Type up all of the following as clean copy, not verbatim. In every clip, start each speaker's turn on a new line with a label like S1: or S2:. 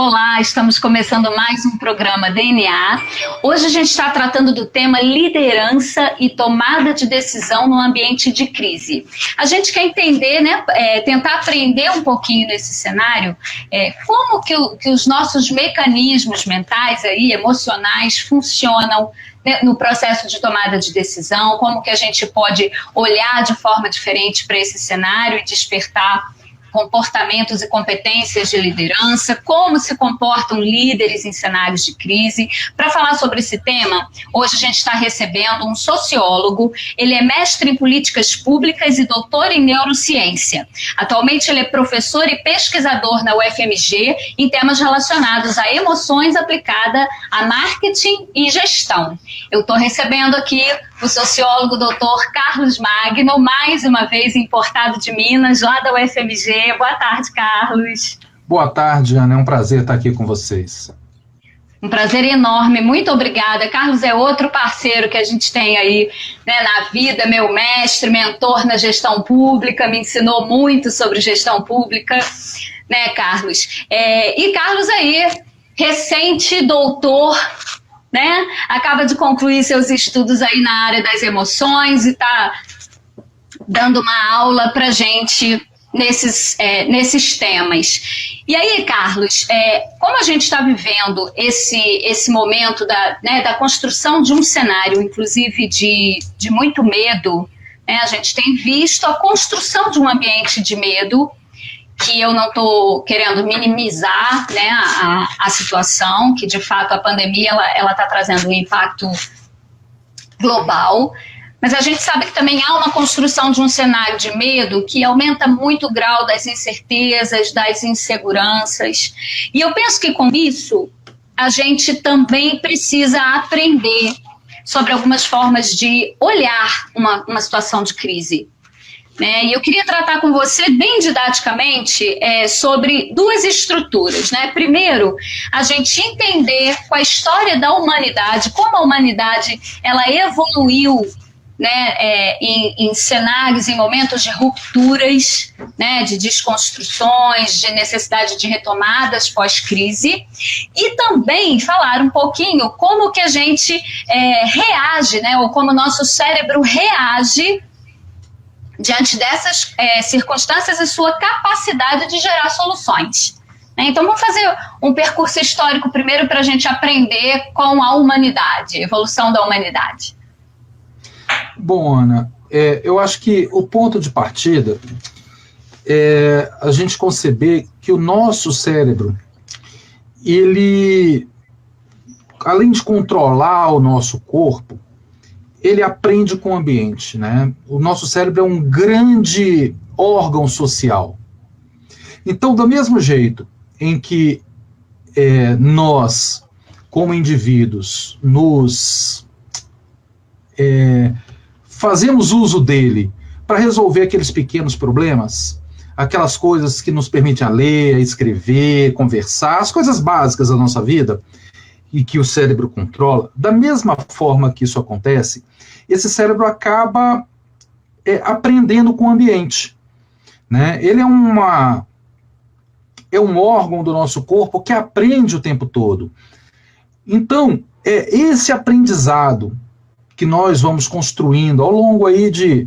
S1: Olá, estamos começando mais um programa DNA. Hoje a gente está tratando do tema liderança e tomada de decisão no ambiente de crise. A gente quer entender, tentar aprender um pouquinho nesse cenário, como que os nossos mecanismos mentais, emocionais, funcionam, né, no processo de tomada de decisão, como que a gente pode olhar de forma diferente para esse cenário e despertar comportamentos e competências de liderança, como se comportam líderes em cenários de crise. Para falar sobre esse tema, hoje a gente está recebendo um sociólogo, ele é mestre em políticas públicas e doutor em neurociência. Atualmente ele é professor e pesquisador na UFMG em temas relacionados a emoções aplicada a marketing e gestão. Eu estou recebendo aqui o sociólogo doutor Carlos Magno, mais uma vez importado de Minas, lá da UFMG. Boa tarde, Carlos.
S2: Boa tarde, Ana. É um prazer estar aqui com vocês.
S1: Um prazer enorme. Muito obrigada. Carlos é outro parceiro que a gente tem aí, né, na vida, meu mestre, mentor na gestão pública, me ensinou muito sobre gestão pública, né, Carlos? E Carlos aí, recente doutor, né? Acaba de concluir seus estudos aí na área das emoções e está dando uma aula para a gente nesses temas. E aí, Carlos, como a gente está vivendo esse momento da construção de um cenário, inclusive de muito medo, né? A gente tem visto a construção de um ambiente de medo, que eu não estou querendo minimizar, né, a situação, que de fato a pandemia ela está trazendo um impacto global, mas a gente sabe que também há uma construção de um cenário de medo que aumenta muito o grau das incertezas, das inseguranças, e eu penso que com isso a gente também precisa aprender sobre algumas formas de olhar uma situação de crise. E eu queria tratar com você bem didaticamente sobre duas estruturas, né? Primeiro, a gente entender com a história da humanidade, como a humanidade ela evoluiu, né, em cenários, em momentos de rupturas, né, de desconstruções, de necessidade de retomadas pós-crise, e também falar um pouquinho como que a gente reage, né, ou como o nosso cérebro reage diante dessas circunstâncias e sua capacidade de gerar soluções. Então, vamos fazer um percurso histórico primeiro para a gente aprender com a humanidade, a evolução da humanidade.
S2: Bom, Ana, eu acho que o ponto de partida é a gente conceber que o nosso cérebro, ele, além de controlar o nosso corpo, ele aprende com o ambiente, né? O nosso cérebro é um grande órgão social. Então, do mesmo jeito em que nós, como indivíduos, fazemos uso dele para resolver aqueles pequenos problemas, aquelas coisas que nos permitem a ler, a escrever, conversar, as coisas básicas da nossa vida, e que o cérebro controla, da mesma forma que isso acontece, esse cérebro acaba aprendendo com o ambiente, né? Ele é um órgão do nosso corpo que aprende o tempo todo. Então, esse aprendizado que nós vamos construindo ao longo aí de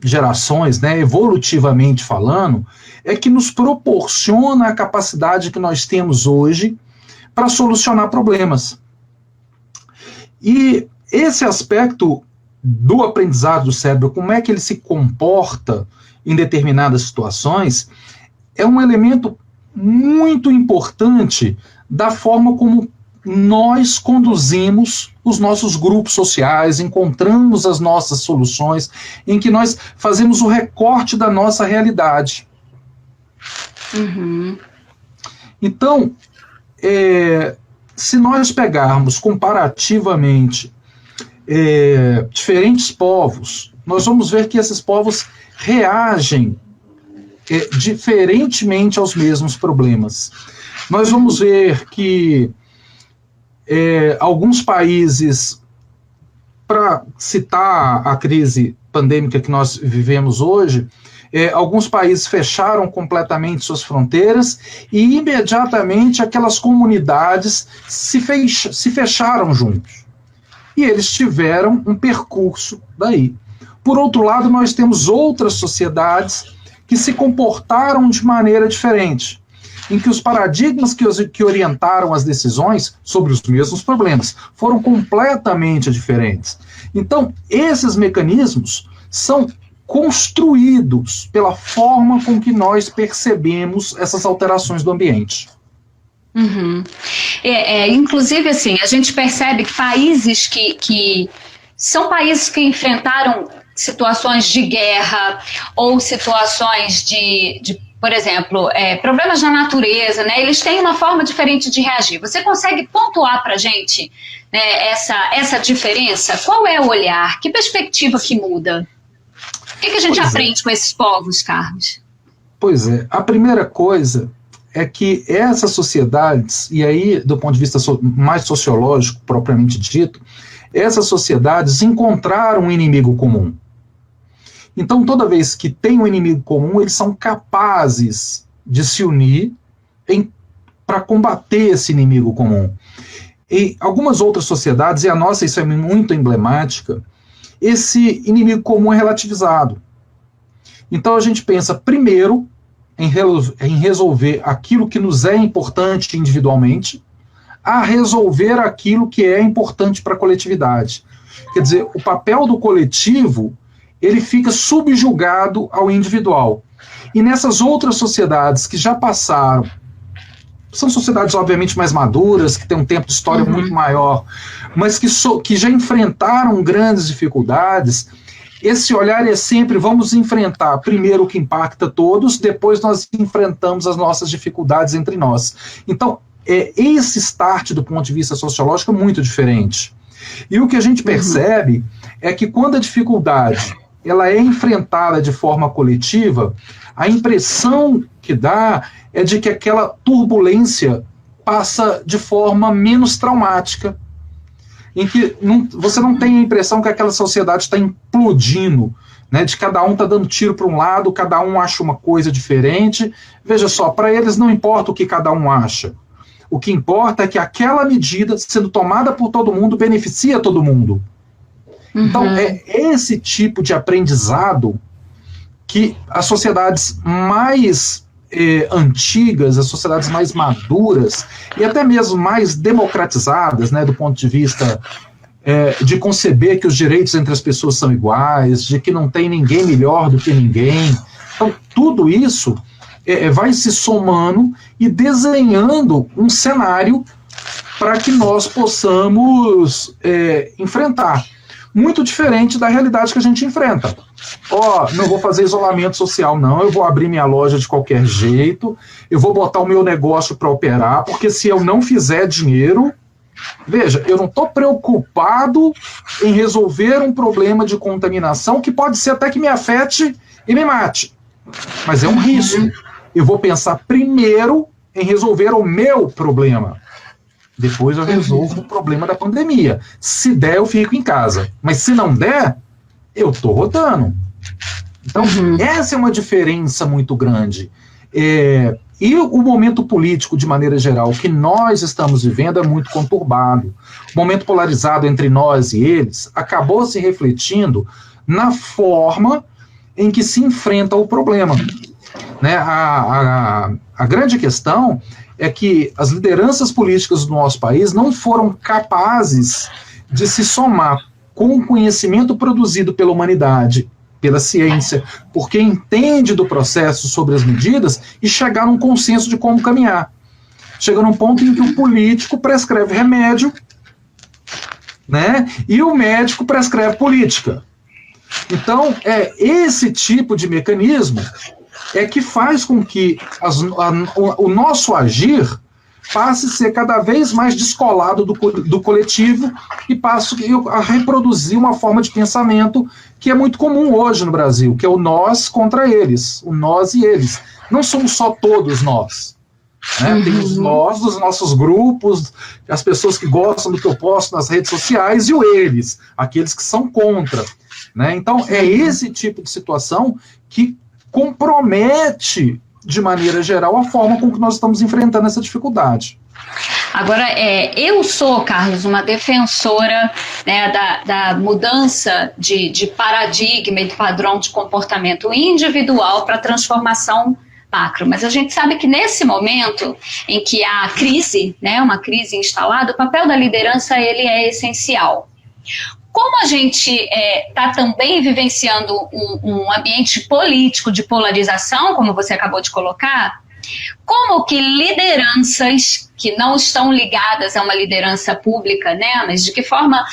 S2: gerações, né, evolutivamente falando, é que nos proporciona a capacidade que nós temos hoje para solucionar problemas. E esse aspecto do aprendizado do cérebro, como é que ele se comporta em determinadas situações, é um elemento muito importante da forma como nós conduzimos os nossos grupos sociais, encontramos as nossas soluções, em que nós fazemos o recorte da nossa realidade.
S1: Uhum.
S2: Então, se nós pegarmos comparativamente diferentes povos, nós vamos ver que esses povos reagem diferentemente aos mesmos problemas. Nós vamos ver que alguns países, para citar a crise pandêmica que nós vivemos hoje, alguns países fecharam completamente suas fronteiras e imediatamente aquelas comunidades se fecharam juntos. E eles tiveram um percurso daí. Por outro lado, nós temos outras sociedades que se comportaram de maneira diferente, em que os paradigmas que orientaram as decisões sobre os mesmos problemas foram completamente diferentes. Então, esses mecanismos são construídos pela forma com que nós percebemos essas alterações do ambiente.
S1: Uhum. Inclusive, assim, a gente percebe que países que são países que enfrentaram situações de guerra ou situações de por exemplo, problemas na natureza, né? Eles têm uma forma diferente de reagir. Você consegue pontuar para a gente, né, essa diferença? Qual é o olhar? Que perspectiva que muda? O que a gente aprende com esses povos, Carlos?
S2: Pois é, a primeira coisa é que essas sociedades, e aí do ponto de vista mais sociológico, propriamente dito, essas sociedades encontraram um inimigo comum. Então, toda vez que tem um inimigo comum, eles são capazes de se unir para combater esse inimigo comum. Em algumas outras sociedades, e a nossa isso é muito emblemática, esse inimigo comum é relativizado. Então, a gente pensa primeiro em resolver aquilo que nos é importante individualmente, a resolver aquilo que é importante para a coletividade. Quer dizer, o papel do coletivo ele fica subjugado ao individual. E nessas outras sociedades que já passaram, são sociedades obviamente mais maduras, que têm um tempo de história muito maior, mas que já enfrentaram grandes dificuldades, esse olhar é sempre, vamos enfrentar primeiro o que impacta todos, depois nós enfrentamos as nossas dificuldades entre nós. Então, esse start do ponto de vista sociológico é muito diferente. E o que a gente percebe é que quando a dificuldade ela é enfrentada de forma coletiva, a impressão que dá é de que aquela turbulência passa de forma menos traumática, em que você não tem a impressão que aquela sociedade está implodindo, né, de cada um está dando tiro para um lado, cada um acha uma coisa diferente. Veja só, para eles não importa o que cada um acha. O que importa é que aquela medida, sendo tomada por todo mundo, beneficia todo mundo. Então, é esse tipo de aprendizado que as sociedades mais antigas, as sociedades mais maduras e até mesmo mais democratizadas, né, do ponto de vista de conceber que os direitos entre as pessoas são iguais, de que não tem ninguém melhor do que ninguém. Então, tudo isso vai se somando e desenhando um cenário para que nós possamos enfrentar. Muito diferente da realidade que a gente enfrenta. Não vou fazer isolamento social, não, eu vou abrir minha loja de qualquer jeito, eu vou botar o meu negócio para operar, porque se eu não fizer dinheiro, veja, eu não estou preocupado em resolver um problema de contaminação que pode ser até que me afete e me mate, mas é um risco. Eu vou pensar primeiro em resolver o meu problema. Depois eu resolvo o problema da pandemia. Se der, eu fico em casa. Mas se não der, eu estou rodando. Então, essa é uma diferença muito grande. E o momento político, de maneira geral, que nós estamos vivendo é muito conturbado. O momento polarizado entre nós e eles acabou se refletindo na forma em que se enfrenta o problema. Né? A grande questão é que as lideranças políticas do nosso país não foram capazes de se somar com o conhecimento produzido pela humanidade, pela ciência, porque entende do processo sobre as medidas e chegar num consenso de como caminhar. Chega num ponto em que o político prescreve remédio, né, e o médico prescreve política. Então, esse tipo de mecanismo que faz com que o nosso agir passe a ser cada vez mais descolado do coletivo e passe a reproduzir uma forma de pensamento que é muito comum hoje no Brasil, que é o nós contra eles, o nós e eles. Não somos só todos nós. Né? Tem os nossos grupos, as pessoas que gostam do que eu posto nas redes sociais, e o eles, aqueles que são contra. Né? Então, é esse tipo de situação que compromete, de maneira geral, a forma com que nós estamos enfrentando essa dificuldade.
S1: Agora, eu sou, Carlos, uma defensora, né, da mudança de paradigma e de padrão de comportamento individual para a transformação macro, mas a gente sabe que nesse momento em que há crise, né, uma crise instalada, o papel da liderança ele é essencial. Como a gente está também vivenciando um ambiente político de polarização, como você acabou de colocar, como que lideranças que não estão ligadas a uma liderança pública, né, mas de que forma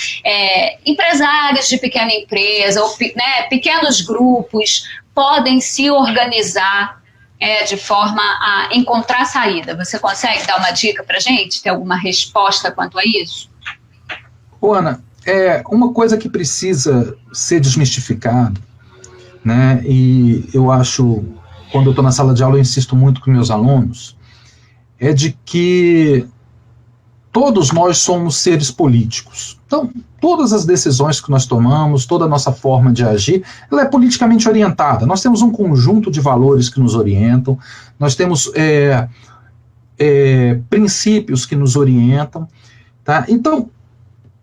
S1: empresários de pequena empresa ou pequenos grupos podem se organizar de forma a encontrar saída? Você consegue dar uma dica para a gente? Ter alguma resposta quanto a isso?
S2: Ana, uma coisa que precisa ser desmistificada, né, e eu acho, quando eu estou na sala de aula, eu insisto muito com meus alunos, é de que todos nós somos seres políticos. Então, todas as decisões que nós tomamos, toda a nossa forma de agir, ela é politicamente orientada. Nós temos um conjunto de valores que nos orientam, nós temos princípios que nos orientam. Tá? Então,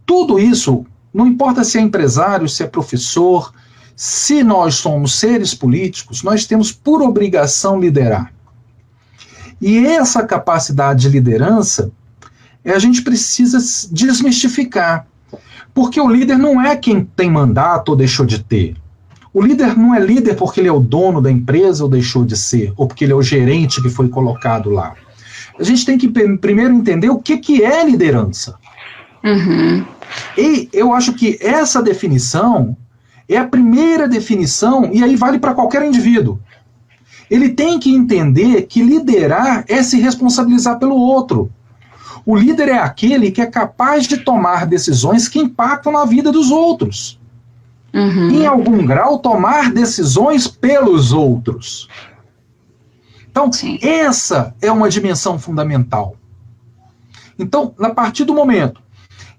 S2: tudo isso, não importa se é empresário, se é professor, se nós somos seres políticos, nós temos por obrigação liderar. E essa capacidade de liderança, a gente precisa desmistificar. Porque o líder não é quem tem mandato ou deixou de ter. O líder não é líder porque ele é o dono da empresa ou deixou de ser, ou porque ele é o gerente que foi colocado lá. A gente tem que primeiro entender o que é liderança. E eu acho que essa definição é a primeira definição, e aí vale para qualquer indivíduo. Ele tem que entender que liderar é se responsabilizar pelo outro. O líder é aquele que é capaz de tomar decisões que impactam na vida dos outros. Em algum grau, tomar decisões pelos outros. Então, essa é uma dimensão fundamental. Então, a partir do momento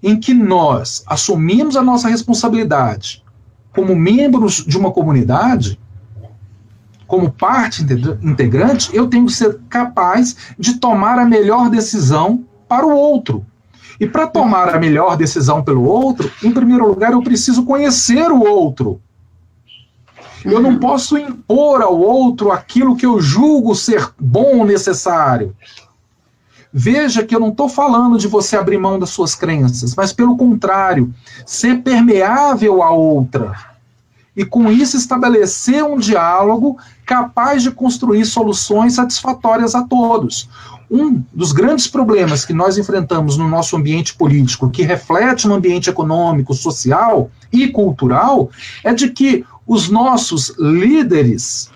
S2: em que nós assumimos a nossa responsabilidade como membros de uma comunidade, como parte integrante, eu tenho que ser capaz de tomar a melhor decisão para o outro. E para tomar a melhor decisão pelo outro, em primeiro lugar, eu preciso conhecer o outro. Eu não posso impor ao outro aquilo que eu julgo ser bom ou necessário. Veja que eu não estou falando de você abrir mão das suas crenças, mas pelo contrário, ser permeável à outra. E com isso estabelecer um diálogo capaz de construir soluções satisfatórias a todos. Um dos grandes problemas que nós enfrentamos no nosso ambiente político, que reflete no ambiente econômico, social e cultural, é de que os nossos líderes,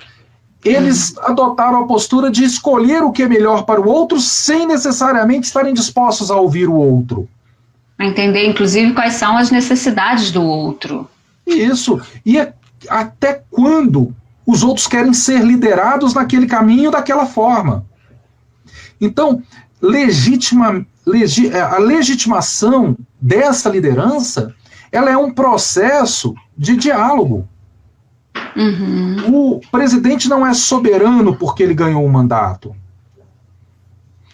S2: eles adotaram a postura de escolher o que é melhor para o outro sem necessariamente estarem dispostos a ouvir o outro.
S1: A entender, inclusive, quais são as necessidades do outro.
S2: Isso. E até quando os outros querem ser liderados naquele caminho daquela forma. Então, a legitimação dessa liderança, ela é um processo de diálogo. O presidente não é soberano porque ele ganhou um mandato.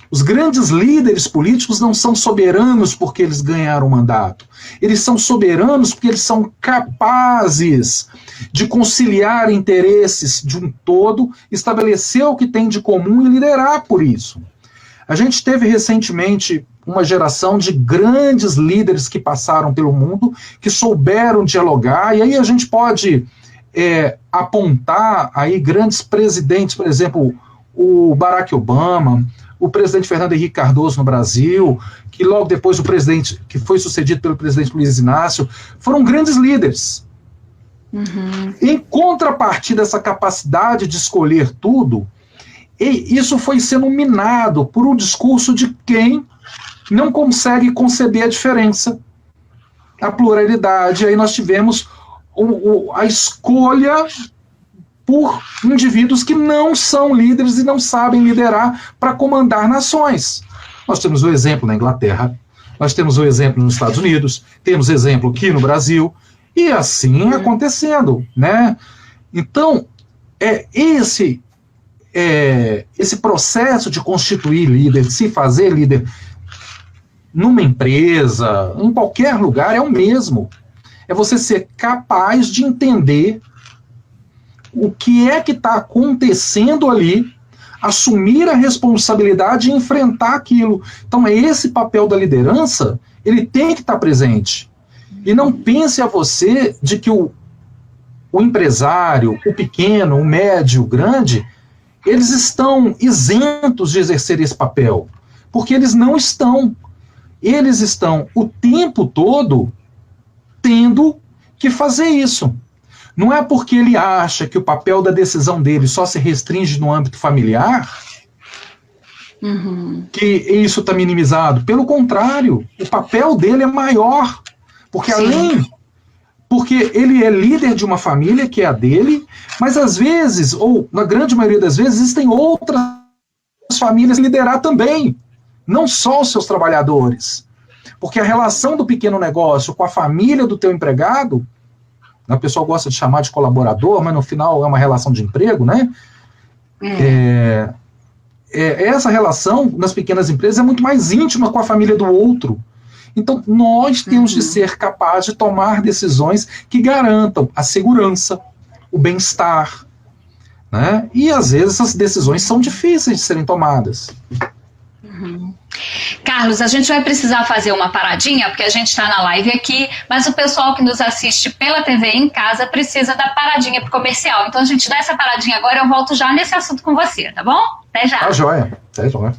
S2: Os grandes líderes políticos não são soberanos porque eles ganharam um mandato. Eles são soberanos porque eles são capazes de conciliar interesses de um todo, estabelecer o que tem de comum e liderar por isso. A gente teve recentemente uma geração de grandes líderes que passaram pelo mundo, que souberam dialogar, e aí a gente pode apontar aí grandes presidentes, por exemplo, o Barack Obama, o presidente Fernando Henrique Cardoso no Brasil, que logo depois o presidente, que foi sucedido pelo presidente Luiz Inácio, foram grandes líderes. Em contrapartida dessa capacidade de escolher tudo, e isso foi sendo minado por um discurso de quem não consegue conceber a diferença, a pluralidade. Aí nós tivemos a escolha por indivíduos que não são líderes e não sabem liderar para comandar nações. Nós temos o exemplo na Inglaterra, nós temos o exemplo nos Estados Unidos, temos exemplo aqui no Brasil, e assim acontecendo, né? Então, esse processo de constituir líder, de se fazer líder numa empresa, em qualquer lugar, é o mesmo. É você ser capaz de entender o que é que está acontecendo ali, assumir a responsabilidade e enfrentar aquilo. Então, esse papel da liderança, ele tem que estar presente. E não pense a você de que o empresário, o pequeno, o médio, o grande, eles estão isentos de exercer esse papel. Porque eles não estão. Eles estão o tempo todo tendo que fazer isso. Não é porque ele acha que o papel da decisão dele só se restringe no âmbito familiar que isso está minimizado. Pelo contrário, o papel dele é maior. Porque porque ele é líder de uma família que é a dele, mas às vezes, ou na grande maioria das vezes, existem outras famílias a liderar também, não só os seus trabalhadores. Porque a relação do pequeno negócio com a família do teu empregado, a pessoa gosta de chamar de colaborador, mas no final é uma relação de emprego, né? Essa relação nas pequenas empresas é muito mais íntima com a família do outro. Então, nós temos de ser capazes de tomar decisões que garantam a segurança, o bem-estar, né? E, às vezes, essas decisões são difíceis de serem tomadas.
S1: Carlos, a gente vai precisar fazer uma paradinha, porque a gente está na live aqui, mas o pessoal que nos assiste pela TV em casa precisa da paradinha para o comercial. Então, a gente dá essa paradinha agora e eu volto já nesse assunto com você, tá bom? Até já.
S2: Tá joia. Até já.